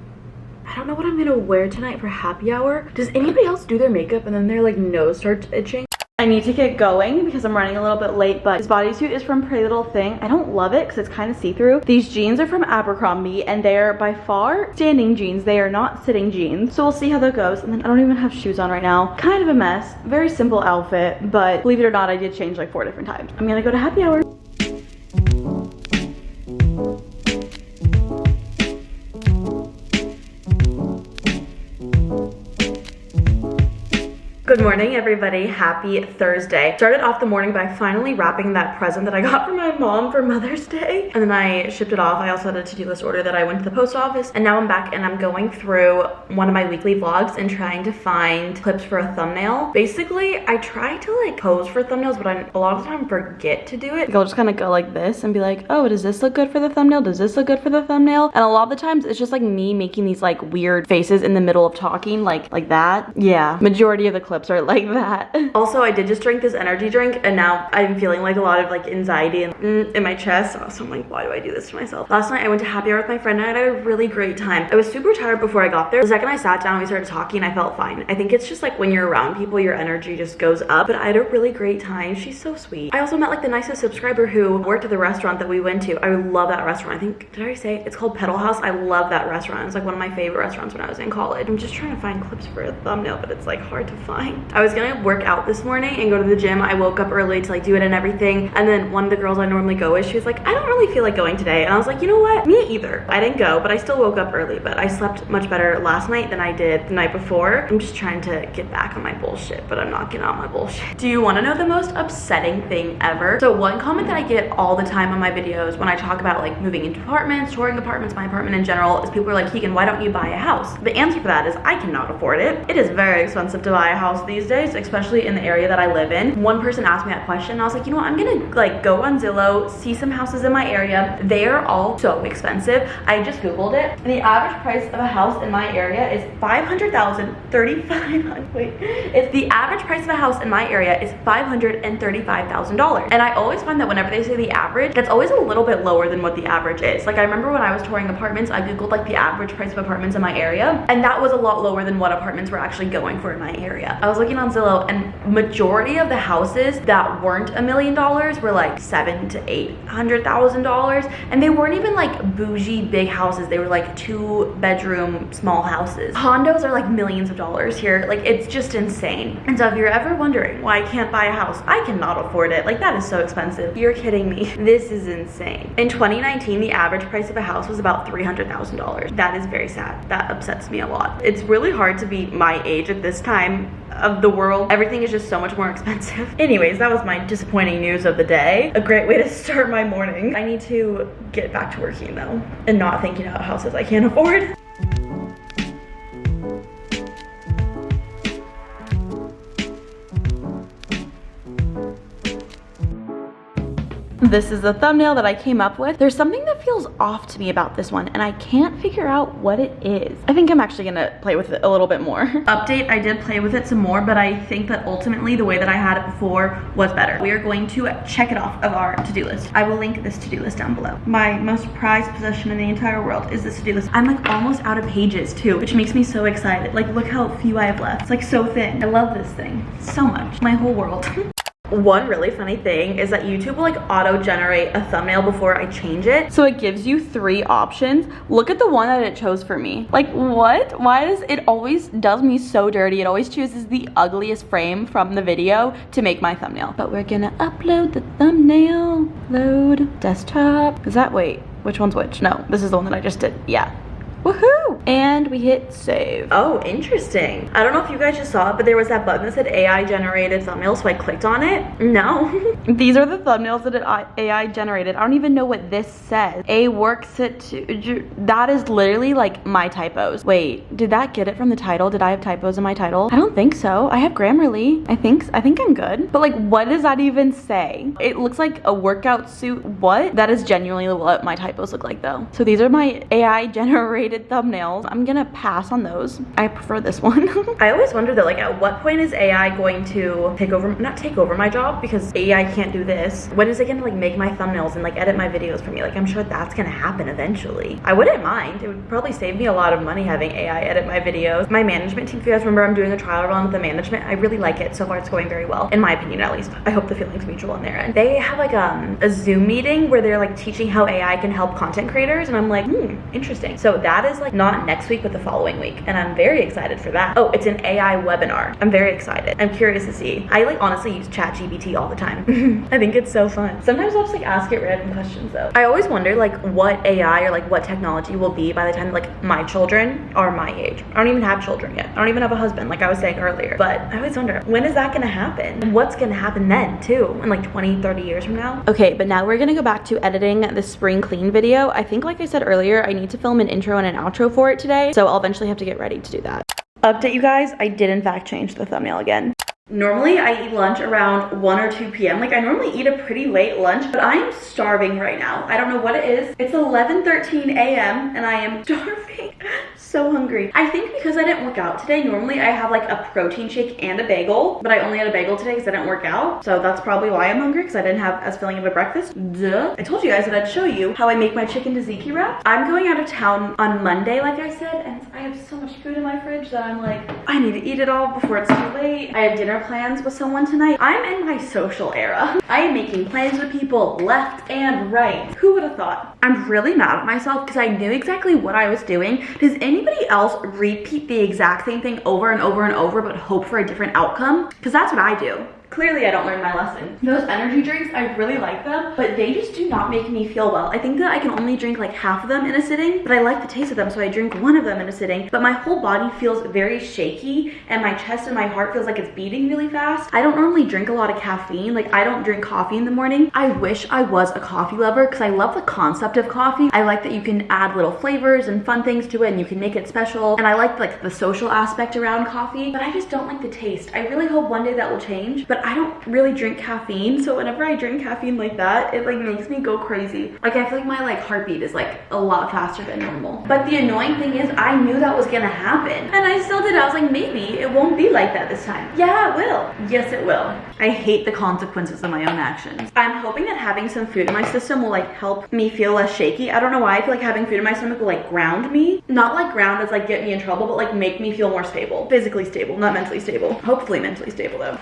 I don't know what I'm gonna wear tonight for happy hour. Does anybody else do their makeup and then their like nose starts itching? I need to get going because I'm running a little bit late, but this bodysuit is from Pretty Little Thing. I don't love it because it's kind of see-through. These jeans are from Abercrombie, and they are by far standing jeans. They are not sitting jeans. So we'll see how that goes. And then I don't even have shoes on right now. Kind of a mess. Very simple outfit, but believe it or not, I did change like 4 different times. I'm gonna go to happy hour. Good morning, everybody. Happy Thursday. Started off the morning by finally wrapping that present that I got from my mom for Mother's Day, and then I shipped it off. I also had a to-do list order that I went to the post office, and now I'm back and I'm going through one of my weekly vlogs and trying to find clips for a thumbnail. Basically, I try to like pose for thumbnails, but I a lot of the time forget to do it. I'll just kind of go like this and be like, oh, does this look good for the thumbnail? Does this look good for the thumbnail? And a lot of the times it's just like me making these like weird faces in the middle of talking, like that. Yeah, majority of the clips are like that. Also, I did just drink this energy drink, and now I'm feeling like a lot of like anxiety in my chest. So I'm like, why do I do this to myself? Last night I went to happy hour with my friend and I had a really great time. I was super tired before I got there. The second I sat down, we started talking, I felt fine. I think it's just like when you're around people, your energy just goes up. But I had a really great time. She's so sweet. I also met like the nicest subscriber who worked at the restaurant that we went to. I love that restaurant. I think, did I already say it? It's called Pedal House. I love that restaurant. It was like one of my favorite restaurants when I was in college. I'm just trying to find clips for a thumbnail, but it's like hard to find. I was gonna work out this morning and go to the gym. I woke up early to like do it and everything, and then one of the girls I normally go with, she was like, I don't really feel like going today, and I was like, you know what, me either. I didn't go, but I still woke up early. But I slept much better last night than I did the night before. I'm just trying to get back on my bullshit, but I'm not getting on my bullshit. Do you want to know the most upsetting thing ever? So one comment that I get all the time on my videos when I talk about like moving into apartments, touring apartments, my apartment in general, is people are like, Keegan, why don't you buy a house? The answer for that is I cannot afford it. It is very expensive to buy a house these days, especially in the area that I live in. One person asked me that question and I was like, you know what, I'm gonna like go on Zillow, see some houses in my area. They are all so expensive. I just googled it. The average price of a house in my area is $500,000, $3,500. Wait, it's the average price of a house in my area is $535,000. And I always find that whenever they say the average, that's always a little bit lower than what the average is. Like I remember when I was touring apartments, I googled like the average price of apartments in my area, and that was a lot lower than what apartments were actually going for in my area. I was looking on Zillow, and majority of the houses that weren't $1 million were like $700,000 to $800,000, and they weren't even like bougie big houses. They were like 2-bedroom small houses. Condos are like millions of dollars here. Like it's just insane. And so if you're ever wondering why I can't buy a house, I cannot afford it. Like that is so expensive. You're kidding me. This is insane. In 2019, the average price of a house was about $300,000. That is very sad. That upsets me a lot. It's really hard to be my age at this time of the world. Everything is just so much more expensive. Anyways, that was my disappointing news of the day. A great way to start my morning. I need to get back to working though, and not thinking about houses I can't afford. This is the thumbnail that I came up with. There's something that feels off to me about this one, and I can't figure out what it is. I think I'm actually gonna play with it a little bit more. Update, I did play with it some more, but I think that ultimately the way that I had it before was better. We are going to check it off of our to-do list. I will link this to-do list down below. My most prized possession in the entire world is this to-do list. I'm like almost out of pages too, which makes me so excited. Like look how few I have left. It's like so thin. I love this thing so much. My whole world. One really funny thing is that YouTube will like auto-generate a thumbnail before I change it. So it gives you 3 options. Look at the one that it chose for me. Like, what? Why does it always does me so dirty? It always chooses the ugliest frame from the video to make my thumbnail. But we're gonna upload the thumbnail. Load desktop. Is that, wait, which one's which? No, this is the one that I just did. Yeah. Woohoo! And we hit save. Oh, interesting. I don't know if you guys just saw it, but there was that button that said AI generated thumbnails, so I clicked on it. No. These are the thumbnails that AI generated. I don't even know what this says. A works it to, that is literally like my typos. Wait, did that get it from the title? Did I have typos in my title? I don't think so. I have Grammarly. I think I'm good. But like, what does that even say? It looks like a workout suit. What? That is genuinely what my typos look like though. So these are my AI generated thumbnails. I'm gonna pass on those. I prefer this one. I always wonder though, like at what point is AI going to not take over my job, because AI can't do this. When is it gonna like make my thumbnails and like edit my videos for me? Like, I'm sure that's gonna happen eventually. I wouldn't mind. It would probably save me a lot of money having AI edit my videos. My management team, if you guys remember, I'm doing a trial run with the management. I really like it. So far it's going very well, in my opinion at least. I hope the feeling's mutual on their end. They have like a Zoom meeting where they're like teaching how AI can help content creators, and I'm like, interesting. So that is like not next week but the following week, and I'm very excited for that. Oh, it's an AI webinar. I'm very excited. I'm curious to see. I like honestly use ChatGPT all the time. I think it's so fun. Sometimes I'll just like ask it random questions though. I always wonder like what AI or like what technology will be by the time like my children are my age. I don't even have children yet. I don't even have a husband like I was saying earlier, but I always wonder, when is that gonna happen? And what's gonna happen then too, in like 20-30 years from now? Okay, but now we're gonna go back to editing the spring clean video. I think like I said earlier, I need to film an intro and an outro for it today, so I'll eventually have to get ready to do that. Update you guys, I did in fact change the thumbnail again. Normally I eat lunch around 1 or 2 p.m. Like I normally eat a pretty late lunch, but I'm starving right now. I don't know what it is. It's 11:13 a.m. and I am starving. So hungry. I think because I didn't work out today, normally I have like a protein shake and a bagel, but I only had a bagel today because I didn't work out. So that's probably why I'm hungry, because I didn't have as filling of a breakfast. Duh. I told you guys that I'd show you how I make my chicken tzatziki wrap. I'm going out of town on Monday, like I said, and I have so much food in my fridge that I'm like, I need to eat it all before it's too late. I have dinner plans with someone tonight. I'm in my social era. I am making plans with people left and right. Who would have thought? I'm really mad at myself because I knew exactly what I was doing. Does anybody else repeat the exact same thing over and over and over but hope for a different outcome? Because that's what I do. Clearly I don't learn my lesson. Those energy drinks, I really like them, but they just do not make me feel well. I think that I can only drink like half of them in a sitting, but I like the taste of them, so I drink one of them in a sitting, but my whole body feels very shaky and my chest and my heart feels like it's beating really fast. I don't normally drink a lot of caffeine. Like I don't drink coffee in the morning. I wish I was a coffee lover because I love the concept of coffee. I like that you can add little flavors and fun things to it and you can make it special, and I like the social aspect around coffee, but I just don't like the taste. I really hope one day that will change, but I don't really drink caffeine, so whenever I drink caffeine like that, it like makes me go crazy. Like I feel like my like heartbeat is like a lot faster than normal. But the annoying thing is I knew that was gonna happen, and I still did. I was like, maybe it won't be like that this time. Yeah, it will. Yes, it will. I hate the consequences of my own actions. I'm hoping that having some food in my system will like help me feel less shaky. I don't know why I feel like having food in my stomach will like ground me. Not like ground as like get me in trouble, but like make me feel more stable. Physically stable, not mentally stable. Hopefully mentally stable though.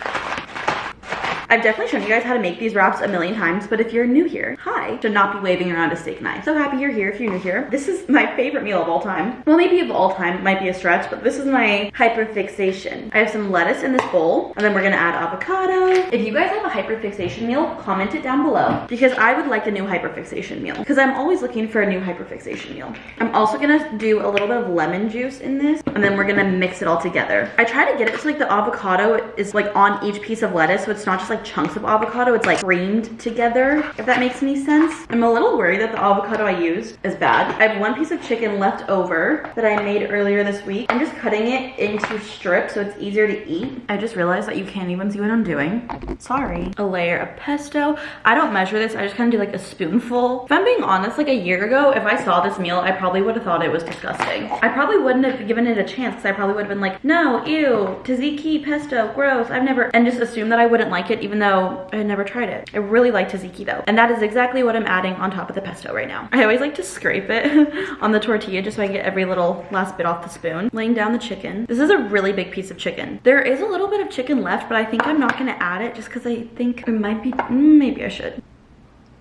I've definitely shown you guys how to make these wraps a million times, but if you're new here, hi. Should not be waving around a steak knife. So happy you're here if you're new here. This is my favorite meal of all time. Well, maybe of all time, might be a stretch, but this is my hyperfixation. I have some lettuce in this bowl, and then we're gonna add avocado. If you guys have a hyperfixation meal, comment it down below, because I would like a new hyperfixation meal, because I'm always looking for a new hyperfixation meal. I'm also gonna do a little bit of lemon juice in this, and then we're gonna mix it all together. I try to get it so like the avocado is like on each piece of lettuce, so it's not just like chunks of avocado, it's like creamed together, if that makes any sense. I'm a little worried that the avocado I used is bad. I have one piece of chicken left over that I made earlier this week. I'm just cutting it into strips so it's easier to eat. I just realized that you can't even see what I'm doing. Sorry. A layer of pesto. I don't measure this, I just kind of do like a spoonful. If I'm being honest, like a year ago, if I saw this meal, I probably would have thought it was disgusting. I probably wouldn't have given it a chance because I probably would have been like, no, ew, tzatziki, pesto, gross, I've never, and just assumed that I wouldn't like it even even though I had never tried it. I really like tzatziki though. And that is exactly what I'm adding on top of the pesto right now. I always like to scrape it on the tortilla just so I can get every little last bit off the spoon. Laying down the chicken. This is a really big piece of chicken. There is a little bit of chicken left, but I think I'm not gonna add it just because I think it might be, maybe I should.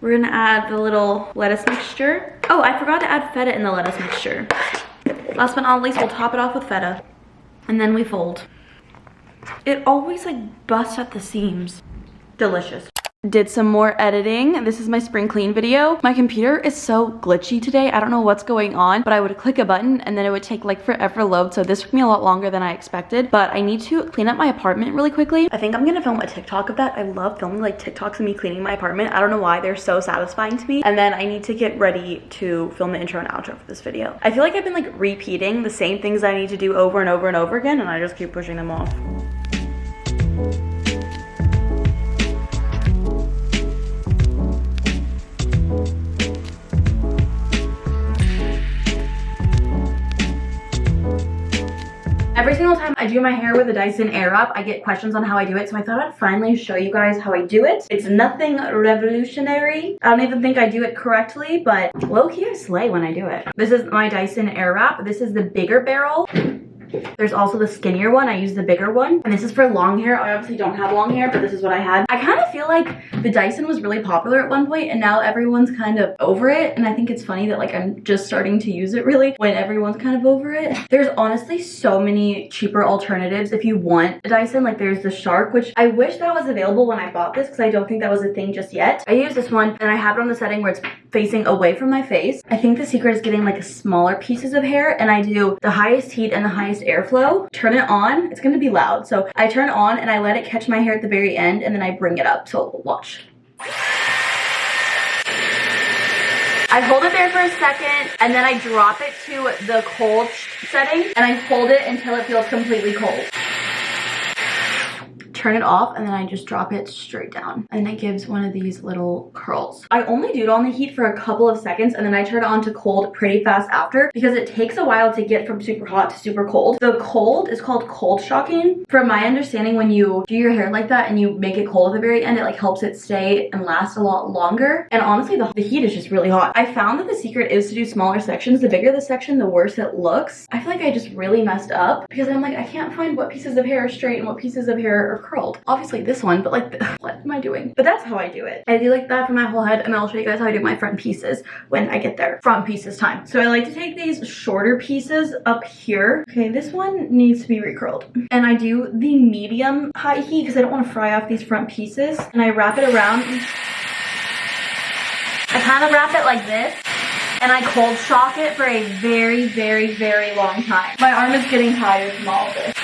We're gonna add the little lettuce mixture. Oh, I forgot to add feta in the lettuce mixture. Last but not least, we'll top it off with feta. And then we fold. It always like busts at the seams. Delicious. Did some more editing. This is my spring clean video. My computer is so glitchy today. I don't know what's going on, but I would click a button and then it would take like forever to load. So this took me a lot longer than I expected, but I need to clean up my apartment really quickly. I think I'm gonna film a TikTok of that. I love filming like TikToks of me cleaning my apartment. I don't know why, they're so satisfying to me. And then I need to get ready to film the intro and outro for this video. I feel like I've been like repeating the same things I need to do over and over and over again, and I just keep pushing them off. Every single time I do my hair with a Dyson airwrap, I get questions on how I do it, so I thought I'd finally show you guys how I do it. It's nothing revolutionary. I don't even think I do it correctly, but low-key I slay when I do it. This is my Dyson airwrap. This is the bigger barrel. There's also the skinnier one. I use the bigger one. And this is for long hair. I obviously don't have long hair, but this is what I had. I kind of feel like the Dyson was really popular at one point and now everyone's kind of over it. And I think it's funny that like I'm just starting to use it really when everyone's kind of over it. There's honestly so many cheaper alternatives if you want a Dyson. Like there's the Shark, which I wish that was available when I bought this because I don't think that was a thing just yet. I use this one and I have it on the setting where it's facing away from my face. I think the secret is getting like smaller pieces of hair, and I do the highest heat and the highest airflow. Turn it on. It's going to be loud. So I turn it on and I let it catch my hair at the very end and then I bring it up. So watch. I hold it there for a second and then I drop it to the cold setting and I hold it until it feels completely cold. Turn it off and then I just drop it straight down and it gives one of these little curls. I only do it on the heat for a couple of seconds and then I turn it on to cold pretty fast after because it takes a while to get from super hot to super cold. The cold is called cold shocking. From my understanding, when you do your hair like that and you make it cold at the very end, it like helps it stay and last a lot longer. And honestly, the heat is just really hot. I found that the secret is to do smaller sections. The bigger the section, the worse it looks. I feel like I just really messed up because I'm like, I can't find what pieces of hair are straight and what pieces of hair are curled. Obviously this one, but like, what am I doing? But that's how I do it. I do like that for my whole head, and I'll show you guys how I do my front pieces when I get there. Front pieces time. So I like to take these shorter pieces up here. Okay, this one needs to be recurled. And I do the medium high heat because I don't want to fry off these front pieces. And I wrap it around. I kind of wrap it like this. And I cold shock it for a very, very, very long time. My arm is getting tired from all of this.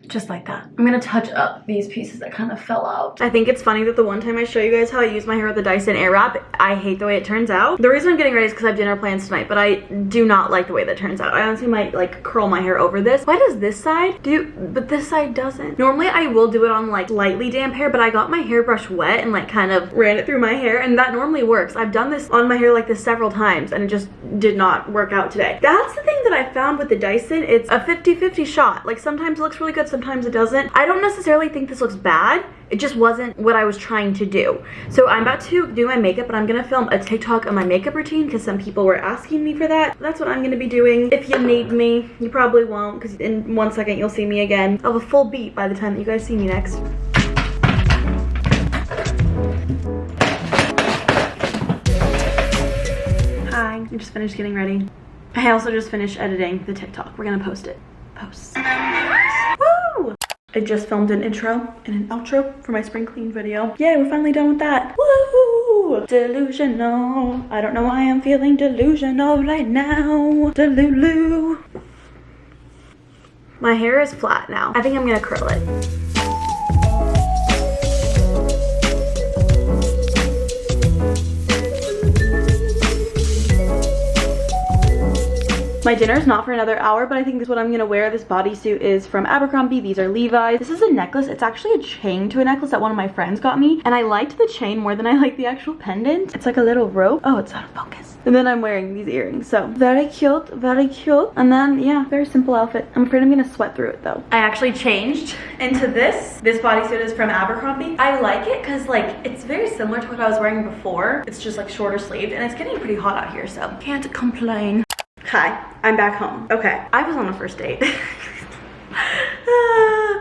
Just like that. I'm gonna touch up these pieces that kind of fell out. I think it's funny that the one time I show you guys how I use my hair with the Dyson airwrap, I hate the way it turns out. The reason I'm getting ready is because I have dinner plans tonight, but I do not like the way that turns out. I honestly might like curl my hair over this. Why does this side do, but this side doesn't? Normally I will do it on like lightly damp hair, but I got my hairbrush wet and like kind of ran it through my hair, and that normally works. I've done this on my hair like this several times and it just did not work out today. That's the thing that I found with the Dyson. It's a 50-50 shot. Like sometimes it looks really good, sometimes it doesn't. I don't necessarily think this looks bad. It just wasn't what I was trying to do. So I'm about to do my makeup, but I'm gonna film a TikTok of my makeup routine because some people were asking me for that. That's what I'm gonna be doing. If you need me, you probably won't because in 1 second you'll see me again. I'll have a full beat by the time that you guys see me next. Hi, I just finished getting ready. I also just finished editing the TikTok. We're gonna post it. Post. Woo! I just filmed an intro and an outro for my spring clean video. Yay, we're finally done with that. Woo! Delusional. I don't know why I'm feeling delusional right now. Delulu. My hair is flat now. I think I'm gonna curl it. My dinner is not for another hour, but I think this is what I'm gonna wear. This bodysuit is from Abercrombie. These are Levi's. This is a necklace. It's actually a chain to a necklace that one of my friends got me, and I liked the chain more than I liked the actual pendant. It's like a little rope. Oh, it's out of focus. And then I'm wearing these earrings. So very cute, very cute. And then yeah, very simple outfit. I'm afraid I'm gonna sweat through it though. I actually changed into this. This bodysuit is from Abercrombie. I like it because like it's very similar to what I was wearing before. It's just like shorter sleeved and it's getting pretty hot out here, so can't complain. Hi, I'm back home. Okay, I was on a first date.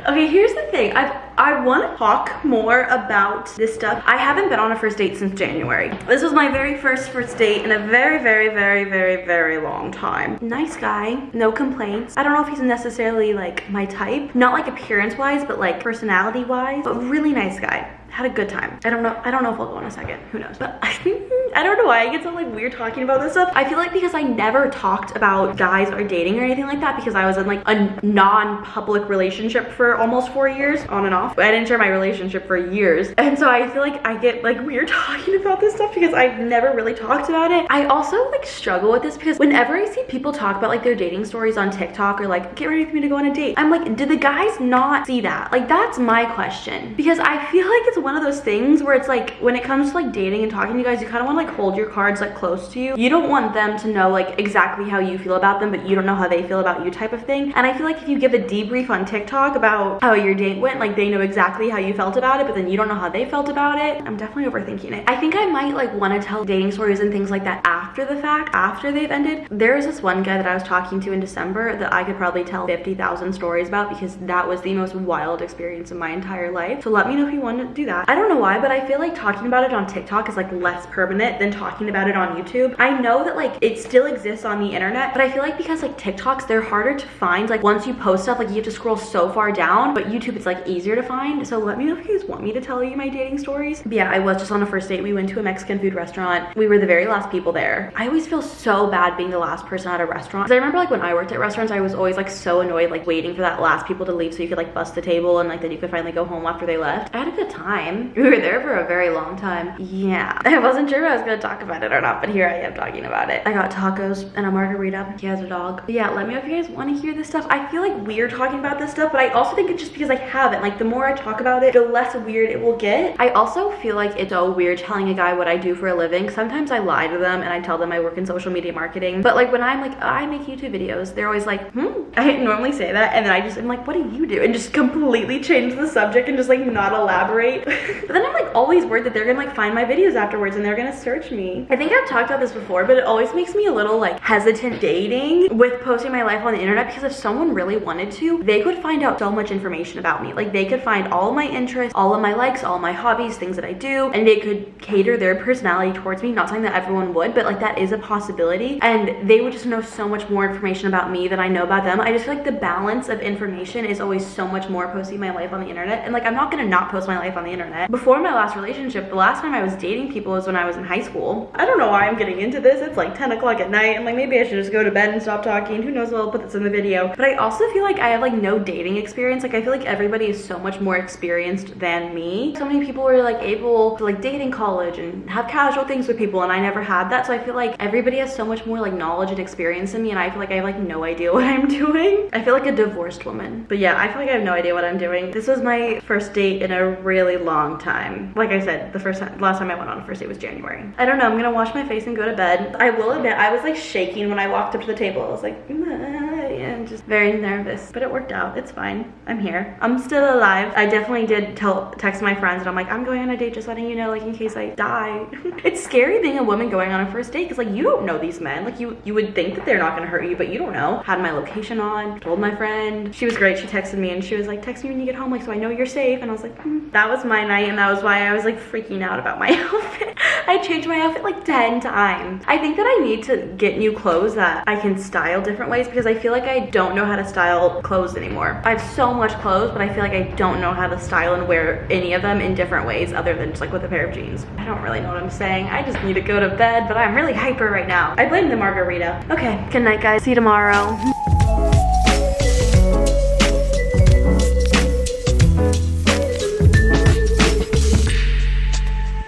Okay, here's the thing. I want to talk more about this stuff. I haven't been on a first date since January. This was my very first date in a very long time. Nice guy, no complaints. I don't know if he's necessarily like my type, not like appearance wise, but like personality wise, but really nice guy. Had a good time. I don't know if I'll go in a second, who knows, but I don't know why I get so like weird talking about this stuff. I feel like because I never talked about guys or dating or anything like that because I was in like a non-public relationship for almost 4 years, on and off. I didn't share my relationship for years, and so I feel like I get like weird talking about this stuff because I've never really talked about it. I also like struggle with this because whenever I see people talk about like their dating stories on TikTok or like get ready for me to go on a date, I'm like, did the guys not see that? Like that's my question, because I feel like it's one of those things where it's like when it comes to like dating and talking to you guys, you kind of want to like hold your cards like close to you. You don't want them to know like exactly how you feel about them, but you don't know how they feel about you type of thing. And I feel like if you give a debrief on TikTok about how your date went, like they know exactly how you felt about it, but then you don't know how they felt about it. I'm definitely overthinking it. I think I might like want to tell dating stories and things like that after the fact, after they've ended. There's this one guy that I was talking to in December that I could probably tell 50,000 stories about because that was the most wild experience of my entire life. So let me know if you want to do that. I don't know why, but I feel like talking about it on TikTok is like less permanent than talking about it on YouTube. I know that like it still exists on the internet, but I feel like because like TikToks, they're harder to find. Like once you post stuff, like you have to scroll so far down, but YouTube it's like easier to find. So let me know if you guys want me to tell you my dating stories. But yeah, I was just on a first date. We went to a Mexican food restaurant. We were the very last people there. I always feel so bad being the last person at a restaurant. Because I remember like when I worked at restaurants, I was always like so annoyed like waiting for that last people to leave so you could like bust the table and like then you could finally go home after they left. I had a good time. We were there for a very long time. Yeah, I wasn't sure if I was gonna talk about it or not, but here I am talking about it. I got tacos and a margarita. He has a dog. But yeah, let me know if you guys want to hear this stuff. I feel like weird talking about this stuff, but I also think it's just because I haven't. Like the more I talk about it, the less weird it will get. I also feel like it's so weird telling a guy what I do for a living. Sometimes I lie to them and I tell them I work in social media marketing, but like when I'm like, I make YouTube videos, they're always like, I normally say that, and then I'm like, what do you do? And just completely change the subject and just like not elaborate. But then I'm like always worried that they're gonna like find my videos afterwards and they're gonna search me. I think I've talked about this before, but it always makes me a little like hesitant dating with posting my life on the internet, because if someone really wanted to, they could find out so much information about me. Like they could find all of my interests, all of my likes, all of my hobbies, things that I do, and they could cater their personality towards me. Not saying that everyone would, but like that is a possibility, and they would just know so much more information about me than I know about them. I just feel like the balance of information is always so much more posting my life on the internet, and like I'm not gonna not post my life on the internet. Before my last relationship, the last time I was dating people was when I was in high school. I don't know why I'm getting into this. It's like 10 o'clock at night. I'm like, maybe I should just go to bed and stop talking. Who knows if I'll put this in the video. But I also feel like I have like no dating experience. Like I feel like everybody is so much more experienced than me. So many people were like able to like date in college and have casual things with people, and I never had that. So I feel like everybody has so much more like knowledge and experience than me, and I feel like I have like no idea what I'm doing. I feel like a divorced woman. But yeah, I feel like I have no idea what I'm doing. This was my first date in a really long time. Like I said, last time I went on a first date was January. I don't know, I'm gonna wash my face and go to bed. I will admit I was like shaking when I walked up to the table. I was like, yeah, just very nervous, but it worked out. It's fine. I'm here. I'm still alive. I definitely did text my friends and I'm like, I'm going on a date, just letting you know, like in case I die. It's scary being a woman going on a first date because like you don't know these men. Like you would think that they're not gonna hurt you, but you don't know. Had my location on, told my friend. She was great. She texted me and she was like, text me when you get home, like so I know you're safe. And I was like, That was my night, and that was why I was like freaking out about my outfit. I changed my outfit like 10 times. I think that I need to get new clothes that I can style different ways, because I feel like I don't know how to style clothes anymore. I have so much clothes, but I feel like I don't know how to style and wear any of them in different ways other than just like with a pair of jeans. I don't really know what I'm saying. I just need to go to bed, but I'm really hyper right now. I blame the margarita. Okay, good night guys. See you tomorrow.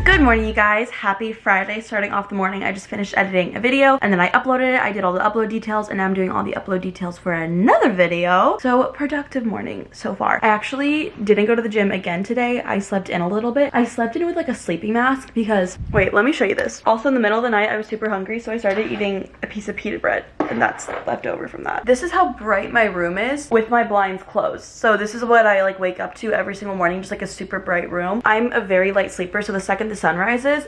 Good morning, you guys. Happy Friday. Starting off the morning, I just finished editing a video and then I uploaded it. I did all the upload details and now I'm doing all the upload details for another video. So productive morning so far. I actually didn't go to the gym again today. I slept in a little bit. I slept in with like a sleeping mask because, wait, let me show you this. Also in the middle of the night, I was super hungry, so I started eating a piece of pita bread and that's left over from that. This is how bright my room is with my blinds closed. So this is what I like wake up to every single morning, just like a super bright room. I'm a very light sleeper, so the second the sun rises,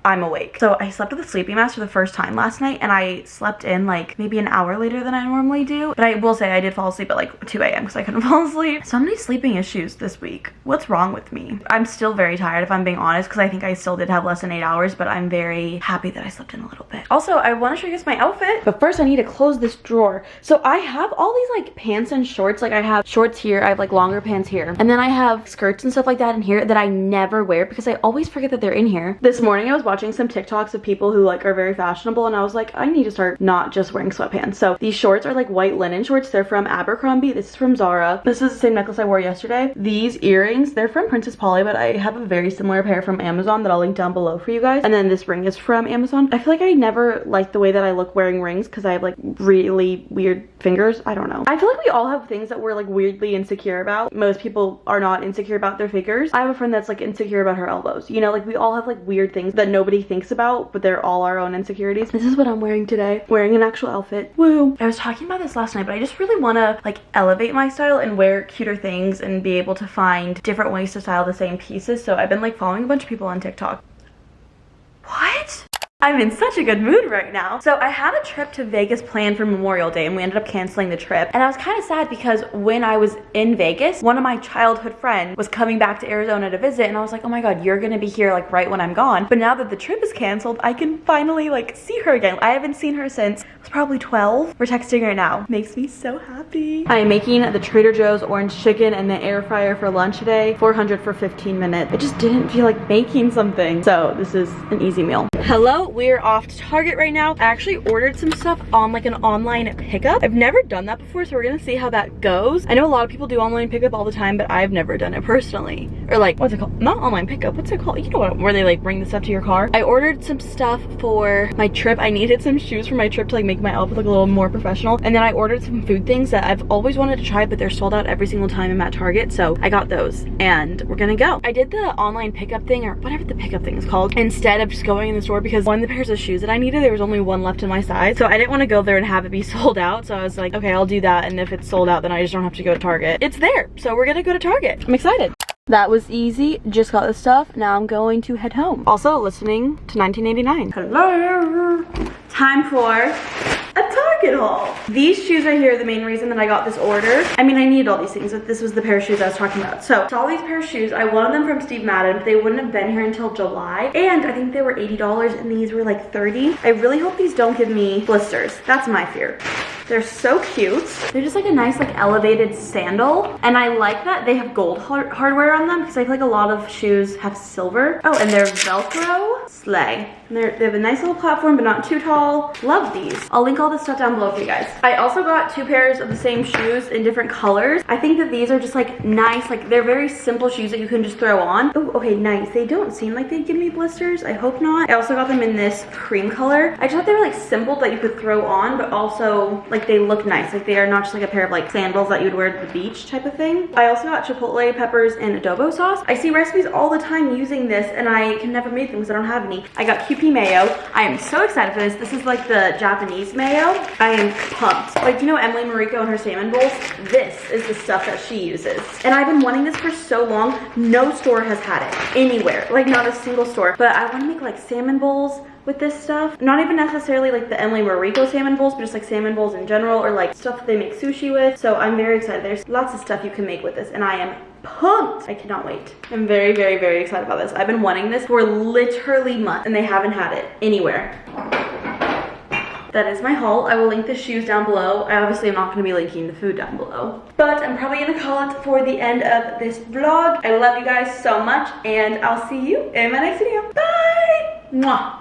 I'm awake. So I slept with a sleeping mask for the first time last night and I slept in like maybe an hour later than I normally do. But I will say I did fall asleep at like 2 a.m. because I couldn't fall asleep. So many sleeping issues this week. What's wrong with me? I'm still very tired if I'm being honest, because I think I still did have less than 8 hours, but I'm very happy that I slept in a little bit. Also, I want to show you guys my outfit, but first I need to close this drawer. So I have all these like pants and shorts. Like I have shorts here, I have like longer pants here, and then I have skirts and stuff like that in here that I never wear because I always forget that they're in here. This morning I was watching some TikToks of people who like are very fashionable and I was like, I need to start not just wearing sweatpants. So these shorts are like white linen shorts. They're from Abercrombie. This is from Zara. This is the same necklace I wore yesterday. These earrings, they're from Princess Polly, but I have a very similar pair from Amazon that I'll link down below for you guys. And then this ring is from Amazon. I feel like I never liked the way that I look wearing rings because I have like really weird fingers. I don't know. I feel like we all have things that we're like weirdly insecure about. Most people are not insecure about their fingers. I have a friend that's like insecure about her elbows. You know, like we all have like weird things that nobody thinks about, but they're all our own insecurities. This is what I'm wearing today. Wearing an actual outfit. Woo. I was talking about this last night, but I just really want to like elevate my style and wear cuter things and be able to find different ways to style the same pieces. So I've been like following a bunch of people on TikTok. What? I'm in such a good mood right now. So I had a trip to Vegas planned for Memorial Day and we ended up canceling the trip. And I was kind of sad because when I was in Vegas, one of my childhood friends was coming back to Arizona to visit and I was like, oh my God, you're gonna be here like right when I'm gone. But now that the trip is canceled, I can finally like see her again. I haven't seen her since I was probably 12. We're texting right now. Makes me so happy. I am making the Trader Joe's orange chicken and the air fryer for lunch today. 400 for 15 minutes. I just didn't feel like making something. So this is an easy meal. Hello, we're off to Target right now. I actually ordered some stuff on like an online pickup. I've never done that before, so we're gonna see how that goes. I know a lot of people do online pickup all the time, but I've never done it personally. Or like, what's it called? Not online pickup, what's it called? You know what, where they like bring the stuff to your car. I ordered some stuff for my trip. I needed some shoes for my trip to like make my outfit look a little more professional. And then I ordered some food things that I've always wanted to try, but they're sold out every single time I'm at Target. So I got those and we're gonna go. I did the online pickup thing, or whatever the pickup thing is called, instead of just going in the store, because one of the pairs of shoes that I needed, there was only one left in my size. So I didn't want to go there and have it be sold out. So I was like, okay, I'll do that. And if it's sold out, then I just don't have to go to Target. It's there. So we're gonna go to Target. I'm excited. That was easy. Just got the stuff. Now I'm going to head home. Also listening to 1989. Hello. Time for a Target haul. These shoes right here are the main reason that I got this order. I mean, I needed all these things, but this was the pair of shoes I was talking about. So all these pair of shoes, I wanted them from Steve Madden, but they wouldn't have been here until July. And I think they were $80 and these were like $30. I really hope these don't give me blisters. That's my fear. They're so cute. They're just like a nice like elevated sandal. And I like that they have gold hardware on them because I feel like a lot of shoes have silver. Oh, and they're Velcro. Slay. And they have a nice little platform, but not too tall. Love these. I'll link all this stuff down below for you guys. I also got 2 pairs of the same shoes in different colors. I think that these are just like nice, like they're very simple shoes that you can just throw on. Oh, okay, nice. They don't seem like they'd give me blisters. I hope not. I also got them in this cream color. I just thought they were like simple that you could throw on, but also like they look nice. Like they are not just like a pair of like sandals that you would wear to the beach type of thing. I also got chipotle peppers and adobo sauce. I see recipes all the time using this and I can never make them because I don't have any. I got QP mayo. I am so excited for this. This is like the Japanese mayo. I am pumped. Like, do you know Emily Mariko and her salmon bowls? This is the stuff that she uses. And I've been wanting this for so long. No store has had it anywhere. Like not a single store. But I want to make like salmon bowls with this stuff. Not even necessarily like the Emily Mariko salmon bowls, but just like salmon bowls in general, or like stuff that they make sushi with. So I'm very excited. There's lots of stuff you can make with this and I am pumped. I cannot wait. I'm very, very, very excited about this. I've been wanting this for literally months and they haven't had it anywhere. That is my haul. I will link the shoes down below. I obviously am not going to be linking the food down below. But I'm probably going to call it for the end of this vlog. I love you guys so much and I'll see you in my next video. Bye! Mwah!